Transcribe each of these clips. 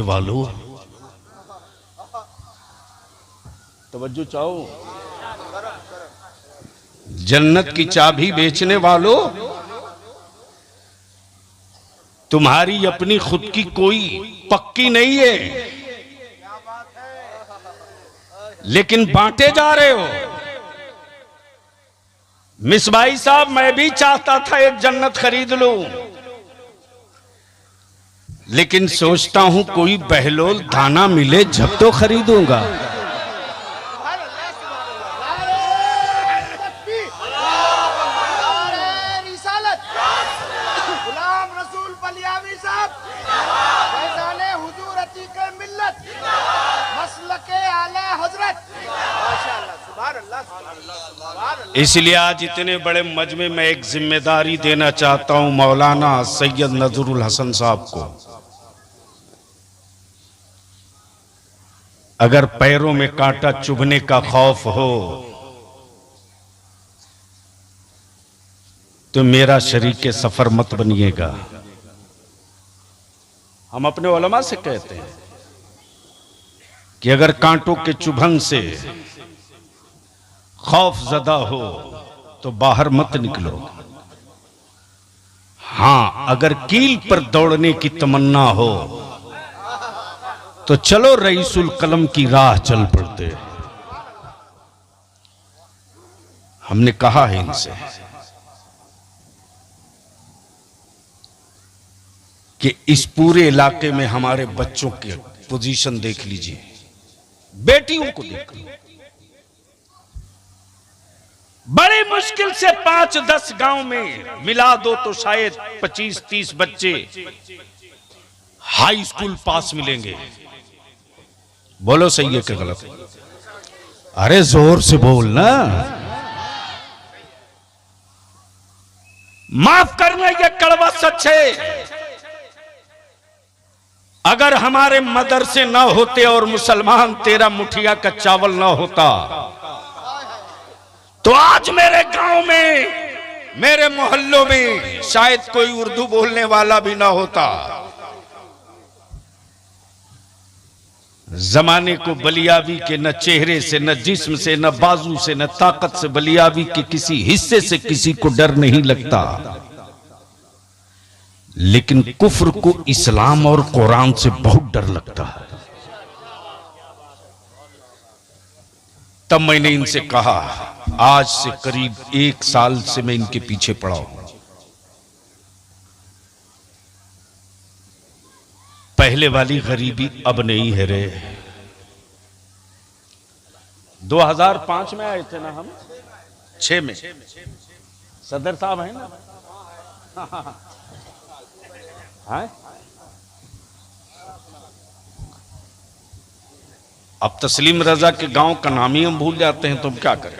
वालों, तवज्जो चाहो, जन्नत की चाबी बेचने वालों, तुम्हारी अपनी खुद की कोई पक्की नहीं है, लेकिन बांटे जा रहे हो। मिसबाई साहब, मैं भी चाहता था एक जन्नत खरीद लूं, लेकिन सोचता हूं कोई बहलोल दाना मिले जब तो खरीदूंगा। इसलिए आज इतने बड़े मजमे में एक जिम्मेदारी देना चाहता हूं मौलाना सैयद नजरुल हसन साहब को। अगर पैरों में कांटा चुभने का खौफ हो तो मेरा शरीके सफर मत बनिएगा। हम अपने उलमा से कहते हैं कि अगर कांटों के चुभन से खौफ ज़दा हो तो बाहर मत निकलो। हां, अगर कील पर दौड़ने की तमन्ना हो तो चलो रईसुल कलम की राह चल पड़ते। हमने कहा है इनसे कि इस पूरे इलाके में हमारे बच्चों की पोजीशन देख लीजिए, बेटियों को देख लो। बड़ी मुश्किल से 5-10 गांव में मिला दो तो शायद 25-30 बच्चे हाई स्कूल पास मिलेंगे। बोलो सही है कि गलत? अरे जोर से बोल ना। माफ करना, यह कड़वा सच है। अगर हमारे मदरसे ना होते और मुसलमान तेरा मुठिया का चावल ना होता तो आज मेरे गांव में, मेरे मोहल्लों में शायद कोई उर्दू बोलने वाला भी ना होता। जमाने को बलियावी के न चेहरे से, न जिस्म से, न बाजू से, न ताकत से, बलियावी के किसी हिस्से से किसी को डर नहीं लगता, लेकिन कुफ्र को इस्लाम और कुरान से बहुत डर लगता है। तब मैंने इनसे कहा, आज से करीब 1 साल से मैं इनके पीछे पड़ा हूं। पहले वाली गरीबी अब नहीं है रे। 2005 में आए थे ना हम, 6 में सदर साहब है ना। हाँ? अब तस्लीम रजा के गांव का नाम ही हम भूल जाते हैं तो हम क्या करें।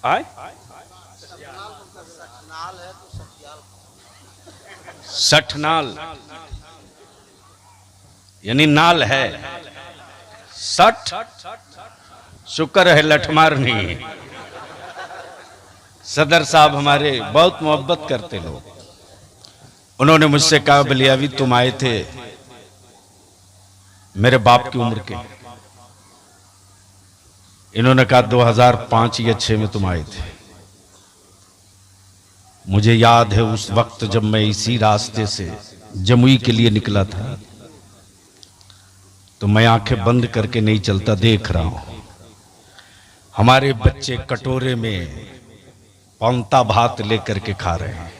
आए? सठनाल यानी नाल है, सठ शुक्र है लठमार नहीं। सदर साहब हमारे बहुत मोहब्बत करते लोग। उन्होंने मुझसे कहा, बलियावी तुम आए थे मेरे बाप की उम्र के। इन्होंने कहा 2005 या 6 में तुम आए थे। मुझे याद है उस वक्त जब मैं इसी रास्ते से जमुई के लिए निकला था तो मैं आंखें बंद करके नहीं चलता, देख रहा हूं हमारे बच्चे कटोरे में पौंता भात लेकर के खा रहे हैं।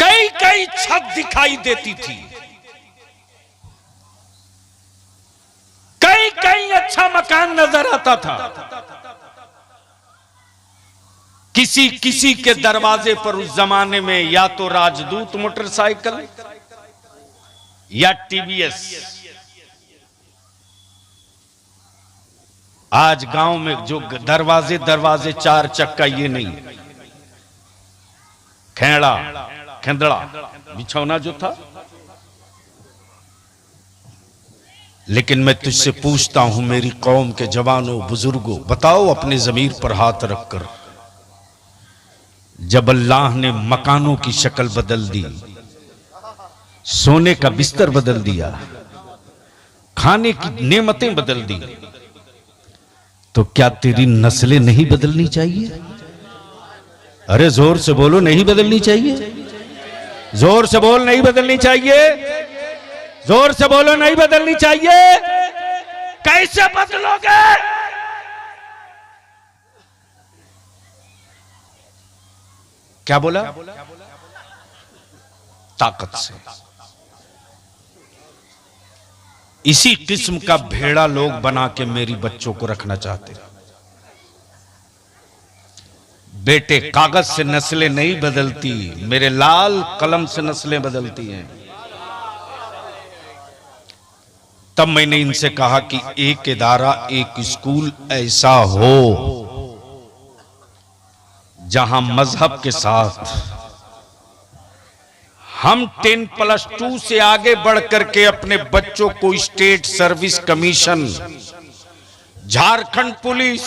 कई कई छत दिखाई देती थी, कई कई अच्छा मकान नजर आता था। किसी किसी के दरवाजे पर उस जमाने में या तो राजदूत मोटरसाइकिल या टीवीएस। आज गांव में जो दरवाजे 4 चक्का, ये नहीं, खेंदड़ा बिछौना जो था। लेकिन मैं तुझसे पूछता हूं, मेरी कौम के जवानों बुजुर्गों, बताओ अपने जमीर पर हाथ रखकर, जब अल्लाह ने मकानों की शक्ल बदल दी, सोने का बिस्तर बदल दिया, खाने की नेमतें बदल दी, तो क्या तेरी नस्लें नहीं बदलनी चाहिए? अरे जोर से बोलो, नहीं बदलनी चाहिए? जोर से बोल, नहीं बदलनी चाहिए? जोर से बोलो, नहीं बदलनी चाहिए? कैसे बदलोगे? क्या बोला? ताकत से। इसी किस्म का भेड़ा लोग बना के मेरी बच्चों को रखना चाहते। बेटे, कागज से नस्लें नहीं बदलती, मेरे लाल कलम से नस्लें बदलती हैं। तब मैंने इनसे कहा कि एक इदारा, एक स्कूल ऐसा हो जहां मजहब के साथ हम 10+2 से आगे बढ़ करके अपने बच्चों को state service commission, Jharkhand police,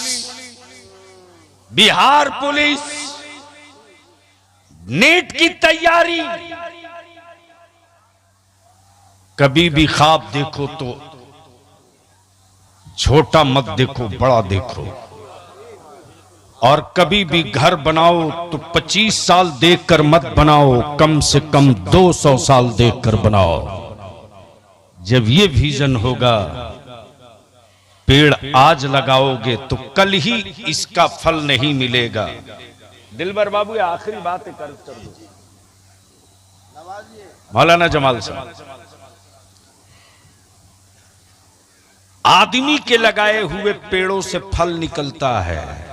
Bihar police, NEET की तैयारी, कभी भी ख्वाब देखो तो छोटा मत देखो, बड़ा देखो। और कभी भी घर बनाओ तो 25 साल देखकर मत बनाओ, कम से कम 200 साल देखकर बनाओ। जब ये विजन होगा, पेड़ आज लगाओगे तो कल ही इसका फल नहीं मिलेगा। दिलबर बाबू, ये आखिरी बात है, कर दो मौलाना जमाल साहब। आदमी के लगाए हुए पेड़ों से फल निकलता है,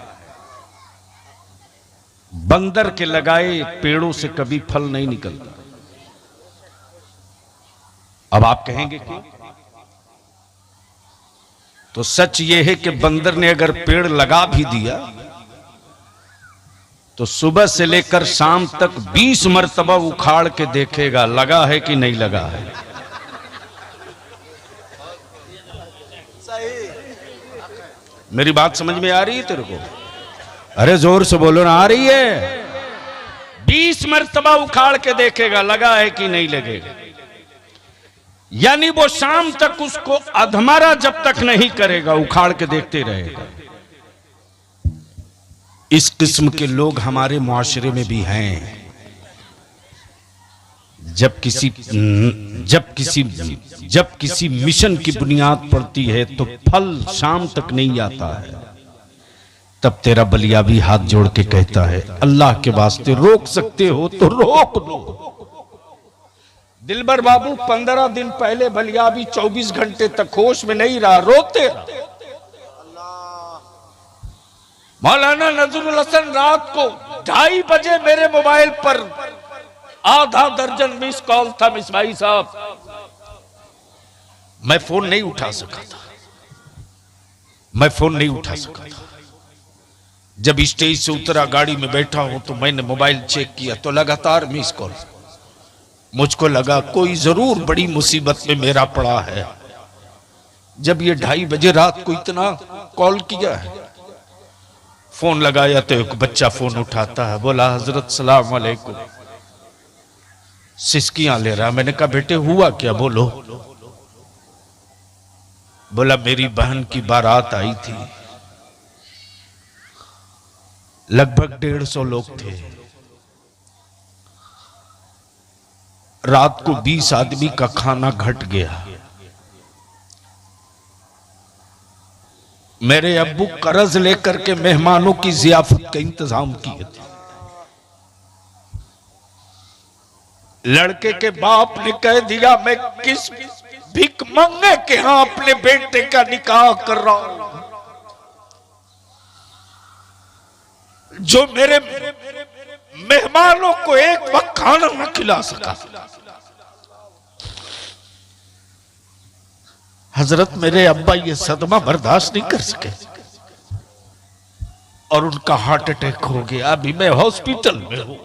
बंदर के लगाए पेड़ों से कभी फल नहीं निकलता। अब आप कहेंगे क्यों? तो सच यह है कि बंदर ने अगर पेड़ लगा भी दिया तो सुबह से लेकर शाम तक 20 मरतबा उखाड़ के देखेगा लगा है कि नहीं लगा है। मेरी बात समझ में आ रही है तेरे को? अरे जोर से बोलो ना, आ रही है? 20 मरतबा उखाड़ के देखेगा लगा है कि नहीं लगेगा। यानी वो शाम तक उसको अधमरा जब तक नहीं करेगा, उखाड़ के देखते रहेगा। इस किस्म के लोग हमारे मुआशरे में भी हैं। जब किसी मिशन की बुनियाद पड़ती है तो फल शाम तक नहीं आता है। तब तेरा बलियाबी हाथ जोड़ के कहता है, अल्लाह के वास्ते रोक सकते हो तो रोक दो। दिलबर बाबू 15 दिन पहले बलियाबी 24 घंटे तक होश में नहीं रहा, रोते रहा। मौलाना नजरुल हसन रात को 2:30 बजे मेरे मोबाइल पर आधा दर्जन मिस कॉल था। मिसबाई साहब, मैं फोन नहीं उठा सका था। जब स्टेज से उतरा, गाड़ी में बैठा हूं तो मैंने मोबाइल चेक किया तो लगातार मिस कॉल। मुझको लगा कोई जरूर बड़ी मुसीबत में मेरा पड़ा है। जब ये 2:30 बजे रात को इतना कॉल किया है, फोन लगाया तो एक बच्चा फोन उठाता है, बोला हजरत सलाम अलैकुम। सिसकियां ले रहा। मैंने कहा बेटे हुआ क्या, बोलो। बोला मेरी बहन की बारात आई थी, लगभग 150 लोग थे। रात को 20 आदमी का खाना घट गया। मेरे अब्बू कर्ज लेकर के मेहमानों की जियाफत का इंतजाम किए थे। लड़के के बाप ने कह दिया मैं किस भिख मंगे के यहां अपने बेटे का निकाह कर रहा हूं, जो मेरे मेहमानों को एक वक्त खाना न खिला सका। हजरत मेरे अब्बा ये सदमा बर्दाश्त नहीं कर सके और उनका हार्ट अटैक हो गया। अभी मैं हॉस्पिटल में हूं।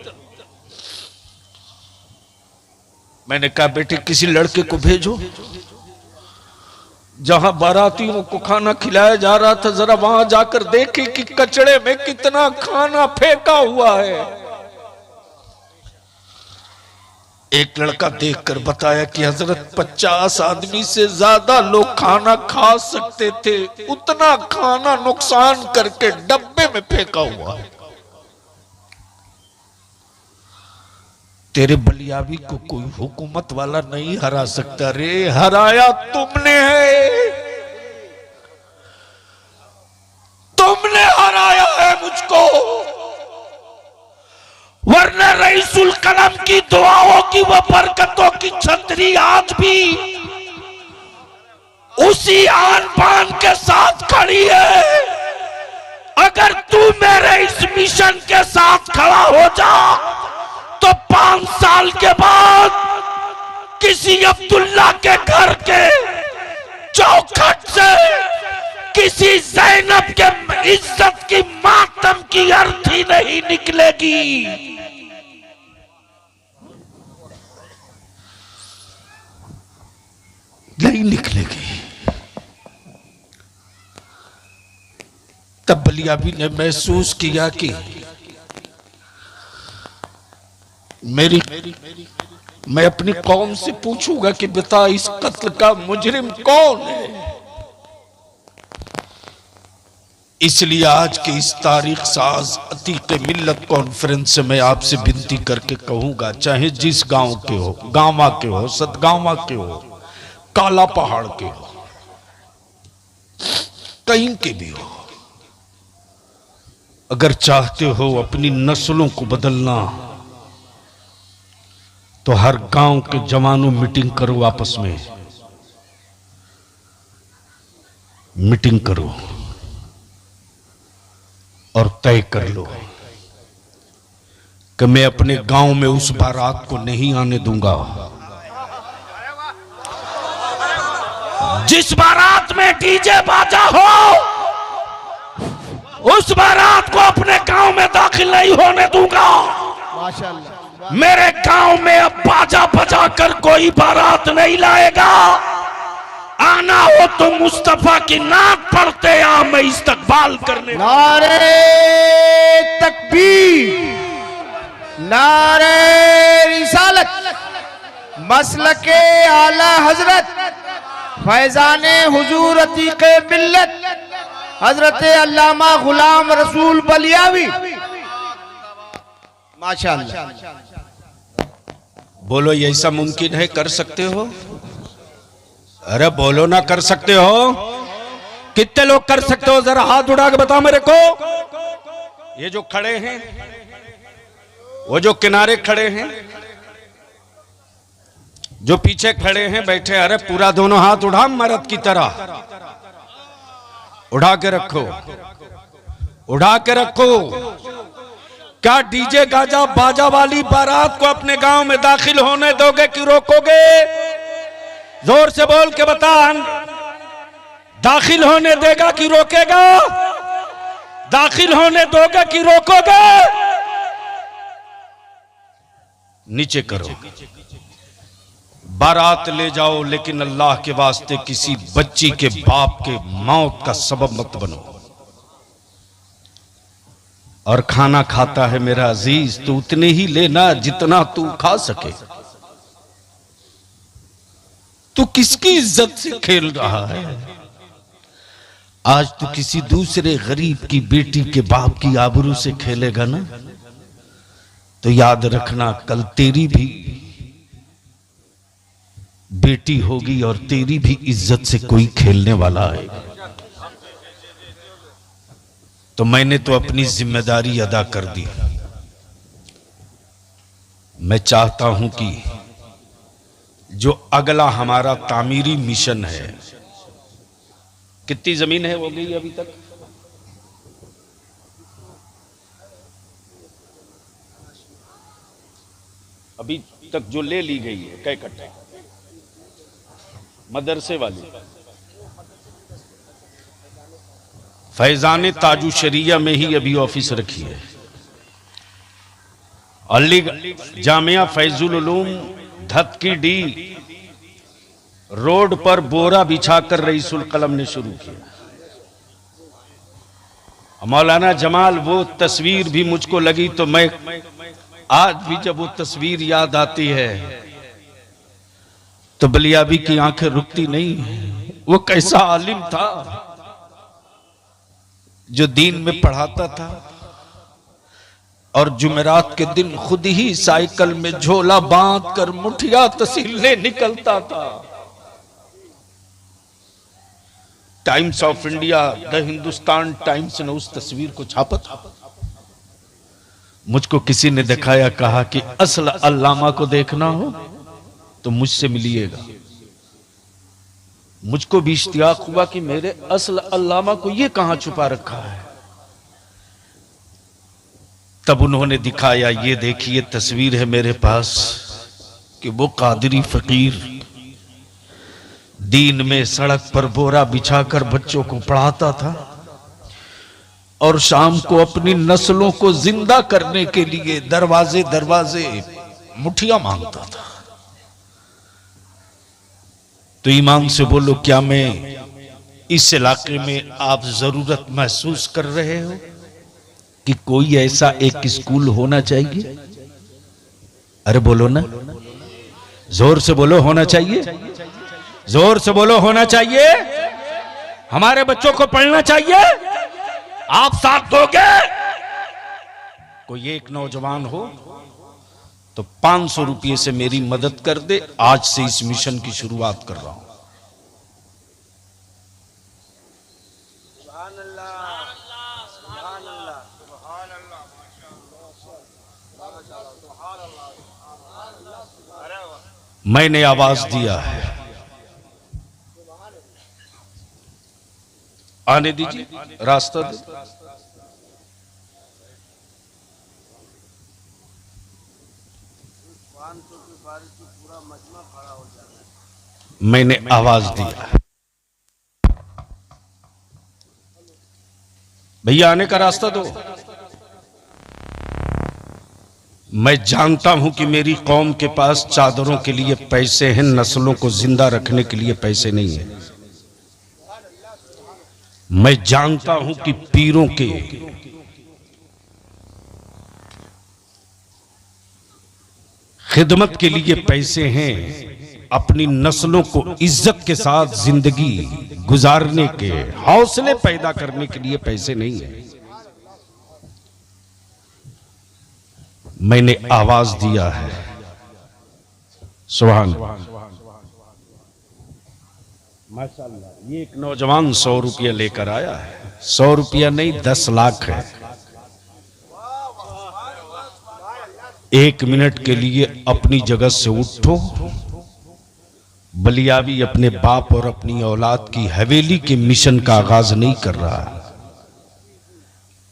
मैंने कहा बेटे किसी लड़के को भेजो जहां बारातियों को खाना खिलाया जा रहा था, जरा वहां जाकर देखे कि कचड़े में कितना खाना फेंका हुआ है। एक लड़का देखकर बताया कि हजरत 50 आदमी से ज्यादा लोग खाना खा सकते थे, उतना खाना नुकसान करके डब्बे में फेंका हुआ है। तेरे बलियाबी को कोई हुकूमत वाला नहीं हरा सकता रे, हराया तुमने है, तुमने हराया है मुझको। वरना रईसुल कलम की दुआओं की वो बरकतों की छतरी आज भी उसी आन बान के साथ खड़ी है। अगर तू मेरे इस मिशन के साथ खड़ा हो जा तो 5 साल के बाद किसी अब्दुल्ला के घर के चौखट से किसी ज़ैनब के इज्जत की मातम की अर्थी नहीं निकलेगी। नहीं निकलेगी। तब बलियाबी ने महसूस किया कि मैं अपनी कौम से पूछूंगा कि बता इस कत्ल का मुजरिम कौन है। इसलिए आज के इस तारीख साज अतीक मिल्लत कॉन्फ्रेंस से मैं आपसे विनती करके कहूंगा, चाहे जिस गांव के हो, गांवा के हो, सतगांवा के हो, काला पहाड़ के हो, कहीं के भी हो, अगर चाहते हो अपनी नस्लों को बदलना तो हर गांव के जवानों मीटिंग करो, आपस में मीटिंग करो और तय कर लो कि मैं अपने गांव में उस बारात को नहीं आने दूंगा जिस बारात में डीजे बाजा हो। उस बारात को अपने गांव में दाखिल नहीं होने दूंगा। माशाअल्लाह। मेरे गांव में अब बाजा बजा कर कोई बारात नहीं लाएगा। आना हो तो मुस्तफा की नात पढ़ते आ, मैं इस्तकबाल करने। नारे तकबीर, नारे रिसालत, मसलके आला हजरत फैजाने हुजूर अतीके मिल्लत हजरत अल्लामा गुलाम रसूल बलियावी। माशाअल्लाह। बोलो, ये ऐसा मुमकिन है? कर सकते हो? अरे बोलो ना, कर सकते हो? कितने लोग कर सकते हो? जरा हाथ उठा के बताओ मेरे को। ये जो खड़े हैं, वो जो किनारे खड़े हैं, जो पीछे खड़े हैं बैठे, अरे पूरा दोनों हाथ उठा मर्द की तरह उठा के रखो, उठा के रखो। क्या डीजे गाजा बाजा वाली बारात को अपने गांव में दाखिल होने दोगे कि रोकोगे? जोर से बोल के बता, दाखिल होने देगा कि रोकेगा? दाखिल होने दोगे कि रोकोगे? नीचे करो। बारात ले जाओ, लेकिन अल्लाह के वास्ते किसी बच्ची के बाप के मौत का सबब मत बनो। और खाना खाता है मेरा अजीज तो उतने ही लेना जितना तू खा सके। तू किसकी इज्जत से खेल रहा है? आज तू किसी दूसरे गरीब की बेटी के बाप की आबरू से खेलेगा ना, तो याद रखना कल तेरी भी बेटी होगी और तेरी भी इज्जत से कोई खेलने वाला आएगा। तो मैंने तो अपनी जिम्मेदारी अदा कर दी। मैं चाहता हूं कि जो अगला हमारा तामीरी मिशन है, कितनी जमीन है हो गई अभी तक? अभी तक जो ले ली गई है कै कट्टा? मदरसे वाली फैजान ताजु शरिया में ही अभी ऑफिस रखी है। अली जामिया फैजुल उलूम धतकी डी रोड पर बोरा बिछाकर रईसुल कलम ने शुरू किया। मौलाना जमाल वो तस्वीर भी मुझको लगी तो मैं आज भी जब वो तस्वीर याद आती है तो बलियाबी की आंखें रुकती नहीं। वो कैसा आलिम था जो दीन में पढ़ाता था और जुमेरात के दिन खुद ही साइकिल में झोला बांध कर मुठिया तहसीलने निकलता था। Times of India, the Hindustan times ने उस तस्वीर को छापा था। मुझको किसी ने दिखाया, कहा कि असल अल्लामा को देखना हो तो मुझसे मिलिएगा। मुझको भी इश्तियाक हुआ कि मेरे असल अल्लामा को ये कहां छुपा रखा है। तब उन्होंने दिखाया, ये देखिए तस्वीर है मेरे पास कि वो कादरी फकीर दीन में सड़क पर बोरा बिछाकर बच्चों को पढ़ाता था और शाम को अपनी नस्लों को जिंदा करने के लिए दरवाजे दरवाजे मुठिया मांगता था। तो ईमान से बोलो, क्या मैं इस इलाके में आप जरूरत महसूस कर रहे हो कि कोई ऐसा एक स्कूल होना चाहिए? अरे बोलो ना, जोर से बोलो, होना चाहिए। जोर से बोलो, होना चाहिए। हमारे बच्चों को पढ़ना चाहिए। आप साथ दोगे? कोई एक नौजवान हो तो 500 रुपये से मेरी मदद कर दे। आज से इस मिशन की शुरुआत कर रहा हूं। मैंने आवाज दिया है, आने दीजिए, रास्ता दे। मैंने आवाज दिया, भैया आने का रास्ता दो। मैं जानता हूं कि मेरी कौम के पास चादरों के लिए पैसे हैं, नस्लों को जिंदा रखने के लिए पैसे नहीं है। मैं जानता हूं कि पीरों के खिदमत के लिए पैसे हैं, अपनी नस्लों को इज्जत के साथ जिंदगी गुजारने के हौसले पैदा करने के लिए पैसे नहीं है। मैंने आवाज दिया है। सुभान माशाअल्लाह। ये एक नौजवान 100 रुपया लेकर आया है। 100 रुपया नहीं, 10 लाख है। 1 मिनट के लिए अपनी जगह से उठो। बलियाबी अपने बाप और अपनी औलाद की हवेली के मिशन का आगाज नहीं कर रहा है।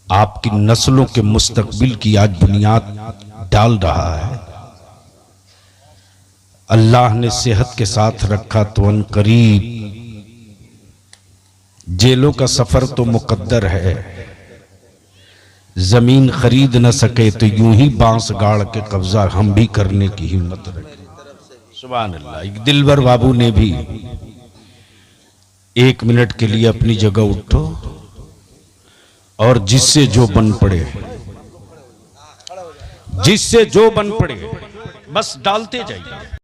आपकी नस्लों के मुस्तकबिल की आज बुनियाद डाल रहा है। अल्लाह ने सेहत के साथ रखा तो अनकरीब जेलों का सफर तो मुकद्दर है। जमीन खरीद न सके तो यूं ही बांस गाड़ के कब्जा हम भी करने की हिम्मत रखें। सुभान अल्लाह। एक दिलवर बाबू ने भी 1 मिनट के लिए अपनी जगह उठो और जिससे जो बन पड़े, जिससे जो बन पड़े बस डालते जाइए।